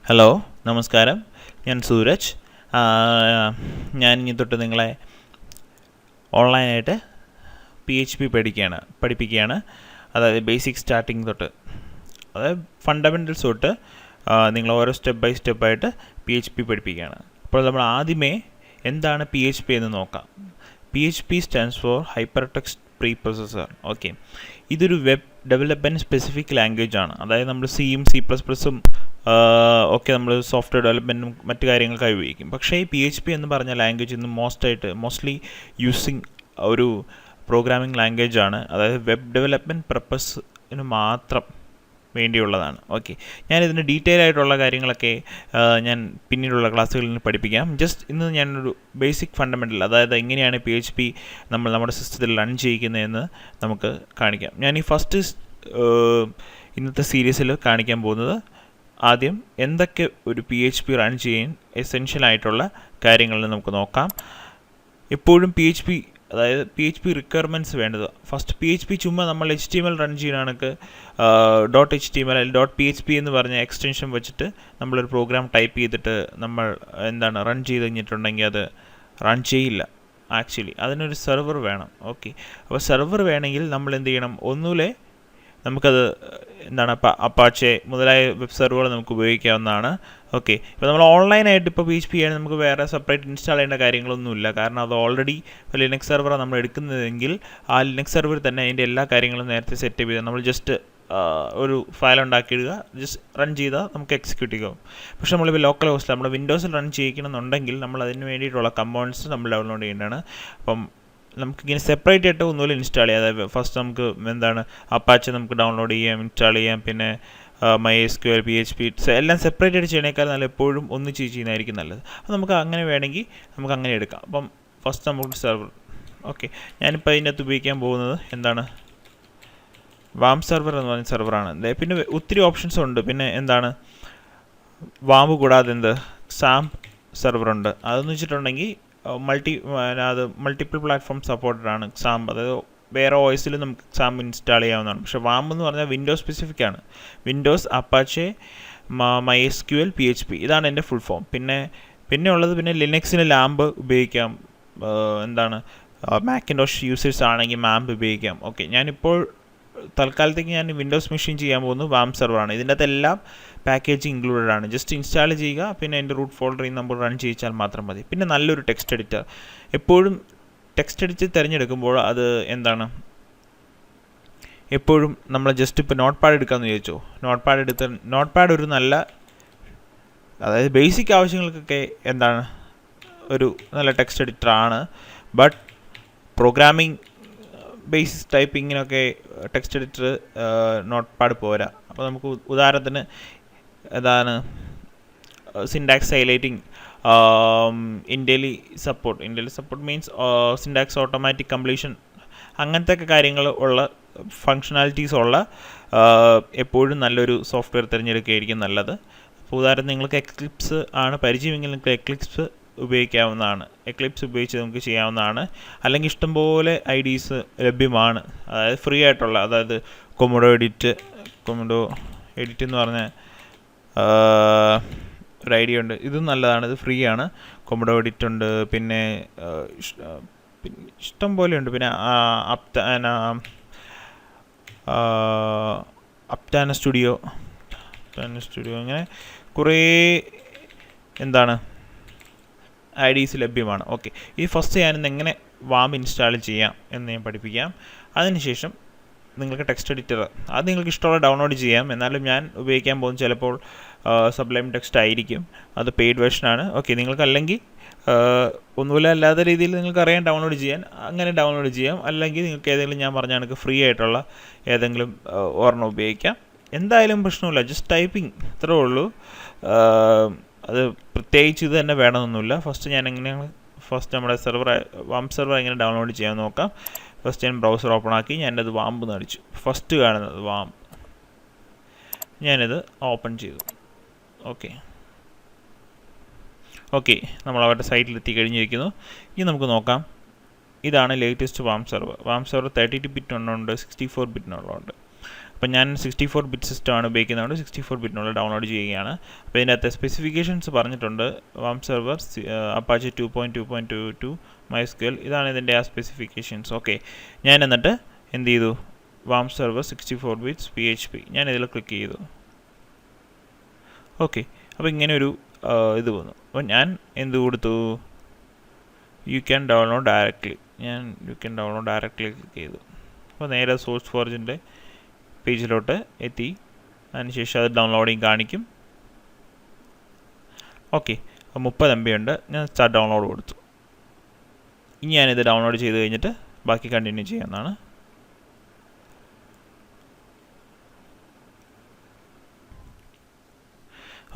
Hello, നമസ്കാരം. ഞാൻ സൂരജ്. ഞാൻ ഇനി തൊട്ട് നിങ്ങളെ ഓൺലൈനായിട്ട് PHP പഠിപ്പിക്കുകയാണ്. അതായത് ബേസിക് സ്റ്റാർട്ടിങ് തൊട്ട്, അതായത് ഫണ്ടമെൻ്റൽസ് തൊട്ട് നിങ്ങൾ ഓരോ സ്റ്റെപ്പ് ബൈ സ്റ്റെപ്പായിട്ട് PHP പഠിപ്പിക്കുകയാണ്. അപ്പോൾ നമ്മൾ ആദ്യമേ എന്താണ് PHP എന്ന് നോക്കാം. PHP stands for hyper text pre processor. Okay, ഇതൊരു വെബ് ഡെവലപ്മെൻറ്റ് സ്പെസിഫിക് ലാംഗ്വേജ് ആണ്. അതായത് നമ്മൾ സിയും C++ഉം ഒക്കെ നമ്മൾ സോഫ്റ്റ്വെയർ ഡെവലപ്മെൻറ്റും മറ്റു കാര്യങ്ങൾക്കായി ഉപയോഗിക്കും. പക്ഷേ ഈ PHP എന്ന് പറഞ്ഞ ലാംഗ്വേജ് ഇന്ന് മോസ്റ്റ്ലി യൂസിങ് ഒരു പ്രോഗ്രാമിംഗ് ലാംഗ്വേജ് ആണ്. അതായത് വെബ് ഡെവലപ്മെൻറ്റ് പർപ്പസിന് മാത്രം വേണ്ടിയുള്ളതാണ്. ഓക്കെ, ഞാനിതിന് ഡീറ്റെയിൽ ആയിട്ടുള്ള കാര്യങ്ങളൊക്കെ ഞാൻ പിന്നീടുള്ള ക്ലാസ്സുകളിൽ നിന്ന് പഠിപ്പിക്കാം. ജസ്റ്റ് ഇന്ന് ഞാനൊരു ബേസിക് ഫണ്ടമെൻ്റൽ, അതായത് എങ്ങനെയാണ് PHP നമ്മുടെ സിസ്റ്റത്തിൽ റൺ ചെയ്യിക്കുന്നതെന്ന് നമുക്ക് കാണിക്കാം. ഞാൻ ഈ ഫസ്റ്റ് ഇന്നത്തെ സീരീസിൽ കാണിക്കാൻ പോകുന്നത് ആദ്യം എന്തൊക്കെ ഒരു PHP റൺ ചെയ്യാൻ എസെൻഷ്യൽ ആയിട്ടുള്ള കാര്യങ്ങളിൽ നമുക്ക് നോക്കാം. എപ്പോഴും അതായത് PHP റിക്വയർമെൻറ്റ്സ് വേണ്ടത് ഫസ്റ്റ് PHP ചുമ്മാ നമ്മൾ HTML റൺ ചെയ്യുകയാണെങ്കിൽ .html അല്ലെങ്കിൽ .php എന്ന് പറഞ്ഞ എക്സ്റ്റൻഷൻ വെച്ചിട്ട് നമ്മളൊരു പ്രോഗ്രാം ടൈപ്പ് ചെയ്തിട്ട് നമ്മൾ റൺ ചെയ്ത് കഴിഞ്ഞിട്ടുണ്ടെങ്കിൽ അത് റൺ ചെയ്യില്ല. ആക്ച്വലി അതിനൊരു സെർവർ വേണം. ഓക്കെ, അപ്പോൾ സെർവർ വേണമെങ്കിൽ നമ്മൾ എന്ത് ചെയ്യണം? ഒന്നുമില്ലേ, നമുക്കത് അപ്പാച്ചെ മുതലായ വെബ് സെർവറുകൾ നമുക്ക് ഉപയോഗിക്കാവുന്നതാണ്. ഓക്കെ, ഇപ്പോൾ നമ്മൾ ഓൺലൈനായിട്ട് ഇപ്പോൾ PHP ചെയ്യാൻ നമുക്ക് വേറെ സെപ്പറേറ്റ് ഇൻസ്റ്റാൾ ചെയ്യേണ്ട കാര്യങ്ങളൊന്നുമില്ല. കാരണം അത് ഓൾറെഡി ലിനക്സ് സെർവറാണ് നമ്മൾ എടുക്കുന്നതെങ്കിൽ ആ ലിനക്സ് സെർവറിൽ തന്നെ അതിൻ്റെ എല്ലാ കാര്യങ്ങളും നേരത്തെ സെറ്റപ്പ് ചെയ്ത് നമ്മൾ ജസ്റ്റ് ഒരു ഫയൽ ഉണ്ടാക്കിയിടുക, ജസ്റ്റ് റൺ ചെയ്താൽ നമുക്ക് എക്സിക്യൂട്ട് ചെയ്യാം. പക്ഷേ നമ്മളിപ്പോൾ ലോക്കൽ ഹോസ്റ്റിൽ നമ്മുടെ വിൻഡോസിൽ റൺ ചെയ്യിക്കണമെന്നുണ്ടെങ്കിൽ നമ്മൾ അതിന് വേണ്ടിയിട്ടുള്ള കമ്പോണൻസ് നമ്മൾ ഡൗൺലോഡ് ചെയ്യേണ്ടതാണ്. അപ്പം നമുക്കിങ്ങനെ സെപ്പറേറ്റ് ആയിട്ട് ഒന്നുമില്ല ഇൻസ്റ്റാൾ ചെയ്യാം. അതായത് ഫസ്റ്റ് നമുക്ക് അപ്പാച്ചെ നമുക്ക് ഡൗൺലോഡ് ചെയ്യാം, ഇൻസ്റ്റാൾ ചെയ്യാം. പിന്നെ MySQL, PHP എല്ലാം സെപ്പറേറ്റ് ആയിട്ട് ചെയ്യണേക്കാൾ നല്ല എപ്പോഴും ഒന്നിച്ച് ചെയ്യുന്നതായിരിക്കും നല്ലത്. അപ്പോൾ നമുക്ക് അങ്ങനെ വേണമെങ്കിൽ നമുക്ക് അങ്ങനെ എടുക്കാം. അപ്പം ഫസ്റ്റ് നമുക്ക് സെർവർ. ഓക്കെ, ഞാനിപ്പോൾ അതിനകത്ത് ഉപയോഗിക്കാൻ പോകുന്നത് വാം സെർവർ എന്ന് പറഞ്ഞ സെർവറാണ്. പിന്നെ ഒത്തിരി ഓപ്ഷൻസ് ഉണ്ട്. പിന്നെ വാമ്പ് കൂടാതെ സാംപ് സെർവറുണ്ട്. അതെന്ന് വെച്ചിട്ടുണ്ടെങ്കിൽ മൾട്ടിപ്പിൾ പ്ലാറ്റ്ഫോം സപ്പോർട്ടഡ് ആണ് സാംപ്. അതായത് വേറെ OSൽ നമുക്ക് സാംപ് ഇൻസ്റ്റാൾ ചെയ്യാവുന്നതാണ്. പക്ഷേ വാമ്പ് എന്ന് പറഞ്ഞാൽ വിൻഡോസ് സ്പെസിഫിക് ആണ്. വിൻഡോസ്, അപ്പാച്ചെ, MySQL, PHP ഇതാണ് എൻ്റെ ഫുൾ ഫോം. പിന്നെ ഉള്ളത് ലിനക്സിന് ലാമ്പ് ഉപയോഗിക്കാം. മാക്കിൻടോഷ് യൂസേഴ്സ് ആണെങ്കിൽ മാമ്പ് ഉപയോഗിക്കാം. ഓക്കെ, ഞാനിപ്പോൾ തൽക്കാലത്തേക്ക് ഞാൻ വിൻഡോസ് മെഷീൻ ചെയ്യാൻ പോകുന്നത് വാം സെർവറാണ്. ഇതിൻ്റെ അകത്തെല്ലാം പാക്കേജ് ഇൻക്ലൂഡഡ് ആണ്. ജസ്റ്റ് ഇൻസ്റ്റാൾ ചെയ്യുക, പിന്നെ എൻ്റെ റൂട്ട് ഫോൾഡറിൽ നമ്മൾ റൺ ചെയ്യിച്ചാൽ മാത്രം മതി. പിന്നെ നല്ലൊരു ടെക്സ്റ്റ് എഡിറ്റർ. എപ്പോഴും ടെക്സ്റ്റ് എഡിറ്റർ തിരഞ്ഞെടുക്കുമ്പോൾ അത് എപ്പോഴും നമ്മൾ ജസ്റ്റ് ഇപ്പോൾ നോട്ട് പാഡ് എടുക്കാമെന്ന് ചോദിച്ചോ, നോട്ട് പാഡ് ഒരു നല്ല, അതായത് ബേസിക് ആവശ്യങ്ങൾക്കൊക്കെ ഒരു നല്ല ടെക്സ്റ്റ് എഡിറ്ററാണ്. ബട്ട് പ്രോഗ്രാമിംഗ് ബേസിക് ടൈപ്പിങ്ങിനൊക്കെ ടെക്സ്റ്റ് എഡിറ്റർ നോട്ട് പാഡ് പോരാ. അപ്പോൾ നമുക്ക് ഉദാഹരണത്തിന് syntax highlighting, intelli support means syntax automatic completion, അങ്ങനത്തെ ഒക്കെ കാര്യങ്ങൾ ഉള്ള ഫങ്ഷണാലിറ്റീസ് ഉള്ള എപ്പോഴും നല്ലൊരു സോഫ്റ്റ്വെയർ തിരഞ്ഞെടുക്കുകയായിരിക്കും നല്ലത്. അപ്പോൾ ഉദാഹരണത്തിന് നിങ്ങൾക്ക് എക്ലിപ്സ് ആണ് പരിചയമെങ്കിൽ നിങ്ങൾക്ക് എക്ലിപ്സ് ഉപയോഗിക്കാവുന്നതാണ്. എക്ലിപ്സ് ഉപയോഗിച്ച് നമുക്ക് ചെയ്യാവുന്നതാണ്. അല്ലെങ്കിൽ ഇഷ്ടംപോലെ IDEs ലഭ്യമാണ്, അതായത് ഫ്രീ ആയിട്ടുള്ള. അതായത് കൊമോഡോ എഡിറ്റ് എന്ന് പറഞ്ഞ ഒരു ഐഡിയ ഉണ്ട്. ഇതും നല്ലതാണ്, ഇത് ഫ്രീ ആണ്. കൊമോഡോ എഡിറ്റ് ഉണ്ട്, പിന്നെ ഇഷ്ടം പോലെ ഉണ്ട്. പിന്നെ അപ്റ്റാന സ്റ്റുഡിയോ, അങ്ങനെ കുറേ IDEs ലഭ്യമാണ്. ഓക്കെ, ഈ ഫസ്റ്റ് ഞാനിന്ന് എങ്ങനെ വാം ഇൻസ്റ്റാൾ ചെയ്യാം എന്ന് ഞാൻ പഠിപ്പിക്കാം. അതിനുശേഷം നിങ്ങൾക്ക് ടെക്സ്റ്റ് എഡിറ്റർ അത് നിങ്ങൾക്ക് ഇഷ്ടമുള്ള ഡൗൺലോഡ് ചെയ്യാം. എന്നാലും ഞാൻ ഉപയോഗിക്കാൻ പോകുന്നത് ചിലപ്പോൾ സബ്ലൈം ടെക്സ്റ്റ് ആയിരിക്കും. അത് പെയ്ഡ് വെർഷനാണ്. ഓക്കെ, നിങ്ങൾക്കല്ലെങ്കിൽ ഒന്നുമില്ല അല്ലാത്ത രീതിയിൽ നിങ്ങൾക്കറിയാൻ ഡൗൺലോഡ് ചെയ്യാൻ, അങ്ങനെ ഡൗൺലോഡ് ചെയ്യാം. അല്ലെങ്കിൽ നിങ്ങൾക്ക് ഏതെങ്കിലും ഞാൻ പറഞ്ഞ കണക്ക് ഫ്രീ ആയിട്ടുള്ള ഏതെങ്കിലും ഒരെണ്ണം ഉപയോഗിക്കാം. എന്തായാലും പ്രശ്നമില്ല, ജസ്റ്റ് ടൈപ്പിംഗ് ഇത്രേ ഉള്ളൂ. അത് പ്രത്യേകിച്ച് ഇത് തന്നെ വേണമെന്നൊന്നുമില്ല. ഫസ്റ്റ് നമ്മുടെ വാം സെർവർ എങ്ങനെ ഡൗൺലോഡ് ചെയ്യാൻ നോക്കാം. ഫസ്റ്റ് ഞാൻ ബ്രൗസർ ഓപ്പൺ ആക്കി ഞാനത് വാമ്പ് നടിച്ചു. ഫസ്റ്റ് കാണുന്നത് വാം, ഞാനിത് ഓപ്പൺ ചെയ്തു. ഓക്കെ, നമ്മൾ അവരുടെ സൈറ്റിൽ എത്തിക്കഴിഞ്ഞിരിക്കുന്നു. ഇനി നമുക്ക് നോക്കാം. ഇതാണ് ലേറ്റസ്റ്റ് വാം സെർവർ. 32 ബിറ്റ് ഉണ്ട്, 64 ബിറ്റിനുള്ളതുണ്ട്. അപ്പോൾ ഞാൻ 64 ബിറ്റ് സിസ്റ്റമാണ് ഉപയോഗിക്കുന്നതുകൊണ്ട് 64 ബിറ്റിനുള്ള ഡൗൺലോഡ് ചെയ്യുകയാണ്. അപ്പോൾ ഇതിൻ്റെ അകത്ത് സ്പെസിഫിക്കേഷൻസ് പറഞ്ഞിട്ടുണ്ട്. വാം സെർവർ, അപ്പാച്ചി 2.2.22, MySQL, ഇതാണ് ഇതിൻ്റെ ആ സ്പെസിഫിക്കേഷൻസ്. ഓക്കെ, ഞാൻ എന്നിട്ട് എന്ത് ചെയ്തു, വാം സെർവർ 64 ബിറ്റ്സ് PHP ഞാൻ ഇതിൽ ക്ലിക്ക് ചെയ്തു. ഓക്കെ, അപ്പോൾ ഇങ്ങനെയൊരു ഇത് വന്നു. അപ്പോൾ ഞാൻ എന്ത് കൊടുത്തു, യു ക്യാൻ ഡൗൺലോഡ് ഡയറക്റ്റ്ലി, ഞാൻ you can download directly click ചെയ്തു. അപ്പോൾ നേരെ സോഴ്സ് ഫോർജിൻ്റെ പേജിലോട്ട് എത്തി. അതിനുശേഷം അത് ഡൗൺലോഡിങ് കാണിക്കും. ഓക്കെ, അപ്പോൾ 30 MB ഉണ്ട്. ഞാൻ സ്റ്റാർട്ട് ഡൗൺലോഡ് കൊടുത്തു. ഇനി ഞാനിത് ഡൗൺലോഡ് ചെയ്ത് കഴിഞ്ഞിട്ട് ബാക്കി കണ്ടിന്യൂ ചെയ്യാവുന്നതാണ്.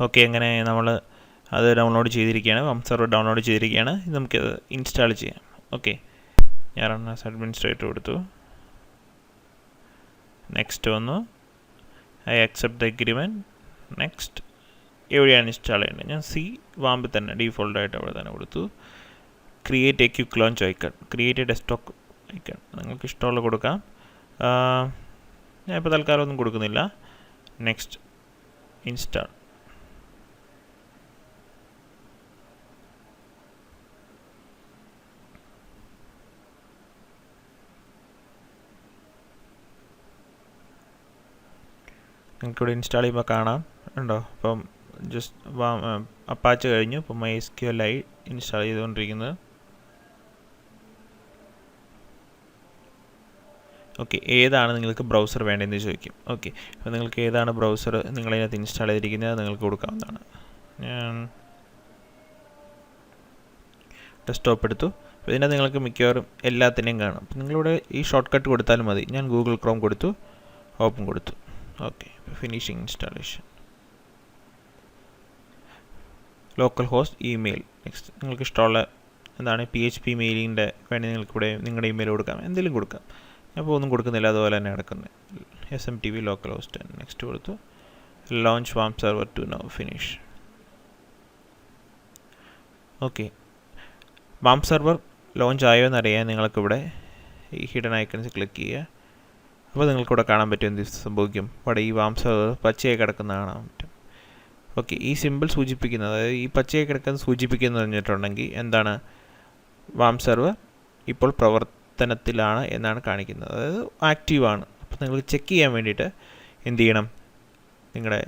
ഓക്കെ, അങ്ങനെ നമ്മൾ അത് ഡൗൺലോഡ് ചെയ്തിരിക്കുകയാണ്. വാം സെർവർ ഡൗൺലോഡ് ചെയ്തിരിക്കുകയാണ്. ഇത് നമുക്കത് ഇൻസ്റ്റാൾ ചെയ്യാം. ഓക്കെ, ഞാൻ റൺ ആസ് അഡ്മിനിസ്ട്രേറ്റർ കൊടുത്തു. നെക്സ്റ്റ് വന്നു, I accept the agreement. Next, എവിടെയാണ് ഇൻസ്റ്റാൾ ചെയ്യേണ്ടത്, ഞാൻ വാമ്പിൽ തന്നെ ഡീഫോൾട്ടായിട്ട് അവിടെ തന്നെ കൊടുത്തു. Create A quick launch icon, create A desktop icon, നിങ്ങൾക്ക് ഇഷ്ടമുള്ള കൊടുക്കാം. ഞാൻ ഇപ്പോൾ തൽക്കാലം ഒന്നും കൊടുക്കുന്നില്ല. Next, install. നിങ്ങൾക്കിവിടെ ഇൻസ്റ്റാൾ ചെയ്യുമ്പോൾ കാണാം ഉണ്ടോ. അപ്പം ജസ്റ്റ് അപ്പാച്ച് കഴിഞ്ഞു. ഇപ്പോൾ MySQL ആയി ഇൻസ്റ്റാൾ ചെയ്തുകൊണ്ടിരിക്കുന്നത്. ഓക്കെ, ഏതാണ് നിങ്ങൾക്ക് ബ്രൗസർ വേണ്ടതെന്ന് ചോദിക്കും. ഓക്കെ, അപ്പോൾ നിങ്ങൾക്ക് ഏതാണ് ബ്രൗസർ നിങ്ങളതിനകത്ത് ഇൻസ്റ്റാൾ ചെയ്തിരിക്കുന്നത് നിങ്ങൾക്ക് കൊടുക്കാവുന്നതാണ്. ഞാൻ ഡെസ്ക്ടോപ്പ് എടുത്തു. അപ്പോൾ ഇതിനകത്ത് നിങ്ങൾക്ക് മിക്കവാറും എല്ലാത്തിനെയും കാണും. അപ്പോൾ നിങ്ങളിവിടെ ഈ ഷോർട്ട് കട്ട് കൊടുത്താലും മതി. ഞാൻ ഗൂഗിൾ ക്രോം കൊടുത്തു, ഓപ്പൺ കൊടുത്തു. Okay, finishing installation. Local host, email. Next, നിങ്ങൾക്ക് ഇഷ്ടമുള്ള എന്താണ് PHP മെയിലിൻ്റെ വേണ്ടി നിങ്ങൾക്കിവിടെ നിങ്ങളുടെ ഇമെയിൽ കൊടുക്കാം, എന്തെങ്കിലും കൊടുക്കാം. അപ്പോൾ ഒന്നും കൊടുക്കുന്നില്ല, അതുപോലെ തന്നെ കിടക്കുന്നത്. SMTP local host. നെക്സ്റ്റ് കൊടുത്തു. Launch warm server to now, finish. Okay, warm server launch ആയോ എന്നറിയാൻ നിങ്ങൾക്കിവിടെ ഈ ഹിഡൻ ഐക്കൺസ് ക്ലിക്ക് ചെയ്യുക. അപ്പോൾ നിങ്ങൾക്കിവിടെ കാണാൻ പറ്റും എന്ത് സംഭവിക്കും. ഇവിടെ ഈ വാം സെർവർ പച്ചയായി കിടക്കുന്ന കാണാൻ പറ്റും. ഓക്കെ, ഈ സിമ്പിൾ സൂചിപ്പിക്കുന്നത്, അതായത് ഈ പച്ചയായി കിടക്കുന്നത് സൂചിപ്പിക്കുന്നത് പറഞ്ഞിട്ടുണ്ടെങ്കിൽ എന്താണ്, വാം സെർവർ ഇപ്പോൾ പ്രവർത്തനത്തിലാണ് എന്നാണ് കാണിക്കുന്നത്, അതായത് ആക്റ്റീവാണ്. അപ്പോൾ നിങ്ങൾ ചെക്ക് ചെയ്യാൻ വേണ്ടിയിട്ട് എന്ത് ചെയ്യണം, നിങ്ങളുടെ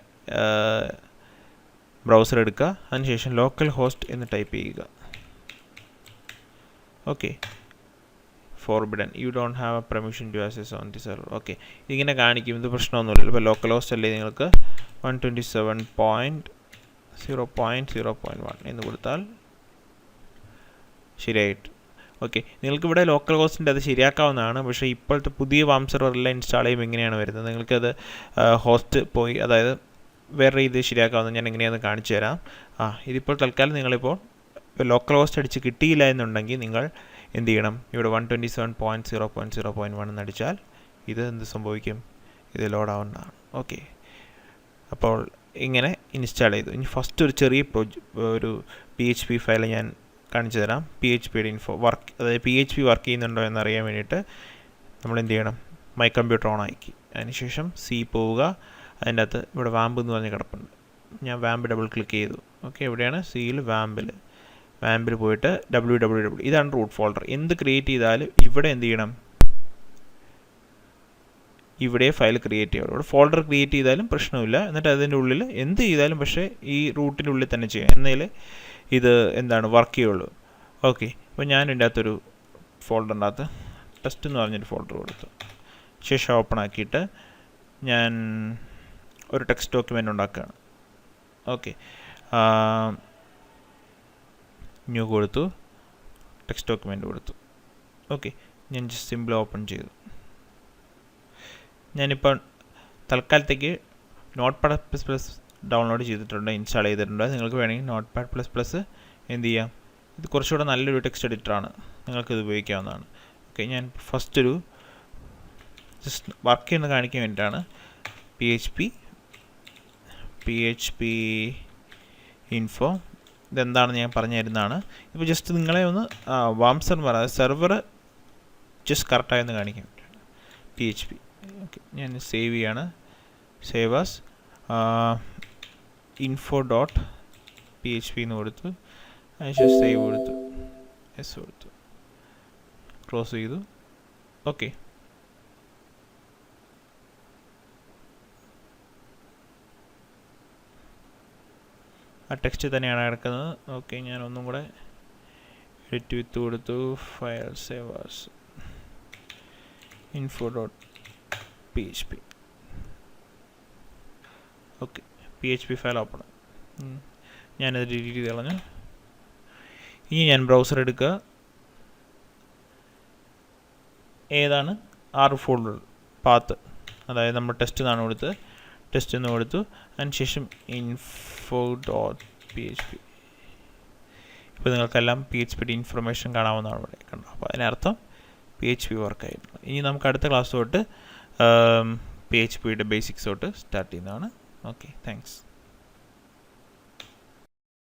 ബ്രൗസർ എടുക്കുക. അതിനുശേഷം ലോക്കൽ ഹോസ്റ്റ് എന്ന് ടൈപ്പ് ചെയ്യുക. Okay, forbidden, you don't have a permission to access on the server. Okay, ഇങ്ങനെ കാണിക്കും. ഇത് പ്രശ്നമൊന്നുമില്ല. ഇപ്പോൾ ലോക്കൽ ഹോസ്റ്റ് അല്ലേ, നിങ്ങൾക്ക് 127.0.0.1 എന്ന് കൊടുത്താൽ ശരിയായിട്ട്. ഓക്കെ, നിങ്ങൾക്കിവിടെ ലോക്കൽ ഹോസ്റ്റിൻ്റെ അത് ശരിയാക്കാവുന്നതാണ്. പക്ഷേ ഇപ്പോഴത്തെ പുതിയ വാം സെർവറെല്ലാം ഇൻസ്റ്റാൾ ചെയ്യുമ്പോൾ എങ്ങനെയാണ് വരുന്നത്, നിങ്ങൾക്കത് ഹോസ്റ്റ് പോയി, അതായത് വേറെ രീതിയിൽ ശരിയാക്കാവുന്നത്. ഞാൻ എങ്ങനെയാണെന്ന് കാണിച്ചു തരാം. ഇതിപ്പോൾ തൽക്കാലം നിങ്ങളിപ്പോൾ ലോക്കൽ ഹോസ്റ്റ് അടിച്ച് കിട്ടിയില്ല എന്നുണ്ടെങ്കിൽ നിങ്ങൾ എന്ത് ചെയ്യണം, ഇവിടെ 127.0.0.1 എന്നടിച്ചാൽ ഇത് എന്ത് സംഭവിക്കും, ഇത് ലോഡാവുന്നതാണ്. ഓക്കെ, അപ്പോൾ ഇങ്ങനെ ഇൻസ്റ്റാൾ ചെയ്തു. ഇനി ഫസ്റ്റ് ഒരു ചെറിയ ഒരു PHP ഫയൽ ഞാൻ കാണിച്ചു തരാം. PHPയുടെ ഇൻഫോ വർക്ക്, അതായത് PHP വർക്ക് ചെയ്യുന്നുണ്ടോ എന്നറിയാൻ വേണ്ടിയിട്ട് നമ്മൾ എന്ത് ചെയ്യണം, മൈ കമ്പ്യൂട്ടർ ഓൺ ആക്കി. അതിനുശേഷം പോവുക. അതിൻ്റെ അകത്ത് ഇവിടെ വാമ്പ് എന്ന് പറഞ്ഞ് കിടപ്പുണ്ട്. ഞാൻ വാമ്പ് ഡബിൾ ക്ലിക്ക് ചെയ്തു. ഓക്കെ, എവിടെയാണ്, സിയിൽ വാമ്പിൽ പോയിട്ട് www, ഇതാണ് റൂട്ട് ഫോൾഡർ. എന്ത് ക്രിയേറ്റ് ചെയ്താലും ഇവിടെ എന്ത് ചെയ്യണം, ഇവിടെ ഫയൽ ക്രിയേറ്റ് ചെയ്യണം. ഇവിടെ ഫോൾഡർ ക്രിയേറ്റ് ചെയ്താലും പ്രശ്നമില്ല. എന്നിട്ട് അതിൻ്റെ ഉള്ളിൽ എന്ത് ചെയ്താലും പക്ഷേ ഈ റൂട്ടിൻ്റെ ഉള്ളിൽ തന്നെ ചെയ്യാം, എന്നാലേ ഇത് എന്താണ് വർക്ക് ചെയ്യുള്ളൂ. ഓക്കെ, അപ്പോൾ ഞാൻ ഇതിൻ്റെ അകത്തൊരു ഫോൾഡറിൻ്റെ അകത്ത് ടെസ്റ്റ് എന്ന് പറഞ്ഞൊരു ഫോൾഡർ കൊടുത്തു. ശേഷം ഓപ്പൺ ആക്കിയിട്ട് ഞാൻ ഒരു ടെക്സ്റ്റ് ഡോക്യുമെൻ്റ് ഉണ്ടാക്കുകയാണ്. ഓക്കെ, ന്യൂ കൊടുത്തു, ടെക്സ്റ്റ് ഡോക്യുമെൻ്റ് കൊടുത്തു. ഓക്കെ, ഞാൻ ജസ്റ്റ് സിമ്പിൾ ഓപ്പൺ ചെയ്തു. ഞാനിപ്പോൾ തൽക്കാലത്തേക്ക് നോട്ട്പാഡ്++ ഡൗൺലോഡ് ചെയ്തിട്ടുണ്ട്, ഇൻസ്റ്റാൾ ചെയ്തിട്ടുണ്ട്. നിങ്ങൾക്ക് വേണമെങ്കിൽ നോട്ട്പാഡ്++ എന്ത് ചെയ്യാം, ഇത് കുറച്ചുകൂടെ നല്ലൊരു ടെക്സ്റ്റ് എഡിറ്ററാണ്, നിങ്ങൾക്കിത് ഉപയോഗിക്കാവുന്നതാണ്. ഓക്കെ, ഞാൻ ഫസ്റ്റ് ഒരു ജസ്റ്റ് വർക്ക് ചെയ്യുന്ന കാണിക്കാൻ വേണ്ടിയിട്ടാണ് PHP ഇൻഫോ, ഇതെന്താണെന്ന് ഞാൻ പറഞ്ഞു തരുന്നതാണ്. ഇപ്പോൾ ജസ്റ്റ് നിങ്ങളെ ഒന്ന് വാം സെർവർ, അതായത് സെർവർ ജസ്റ്റ് കറക്റ്റായെന്ന് കാണിക്കാൻ വേണ്ടിയിട്ടാണ് PHP. ഓക്കെ, ഞാൻ സേവ് ചെയ്യാണ്. സേവ് ആസ് info.php എന്ന് കൊടുത്തു. അതിനുശേഷം സേവ് കൊടുത്തു, എസ് കൊടുത്തു, ക്ലോസ് ചെയ്തു. ഓക്കെ, ആ ടെക്സ്റ്റ് തന്നെയാണ് കിടക്കുന്നത്. ഓക്കെ, ഞാൻ ഒന്നും കൂടെ എഡിറ്റ് വിത്ത് കൊടുത്തു. File save as info.php. Okay, PHP file open. ഞാനത് ഡിലീറ്റ് ചെയ്ത് കളഞ്ഞു. ഇനി ഞാൻ ബ്രൗസർ എടുക്കുക. ഏതാണ് ഫോൾഡർ പാത്ത്, അതായത് നമ്മൾ ടെസ്റ്റ് എന്നാണ് കൊടുത്തത്, ടെസ്റ്റ് എന്ന് കൊടുത്തു. അതിനുശേഷം info.php. ഇപ്പോൾ നിങ്ങൾക്കെല്ലാം PHP ഇൻഫർമേഷൻ കാണാവുന്നതാണ് ഇവിടെ കണ്ടോ. അപ്പോൾ അതിനർത്ഥം PHP വർക്കായിരുന്നു. ഇനി നമുക്ക് അടുത്ത ക്ലാസ് തൊട്ട് PHP ബേസിക്സ് തൊട്ട് സ്റ്റാർട്ട് ചെയ്യുന്നതാണ്. Okay, thanks.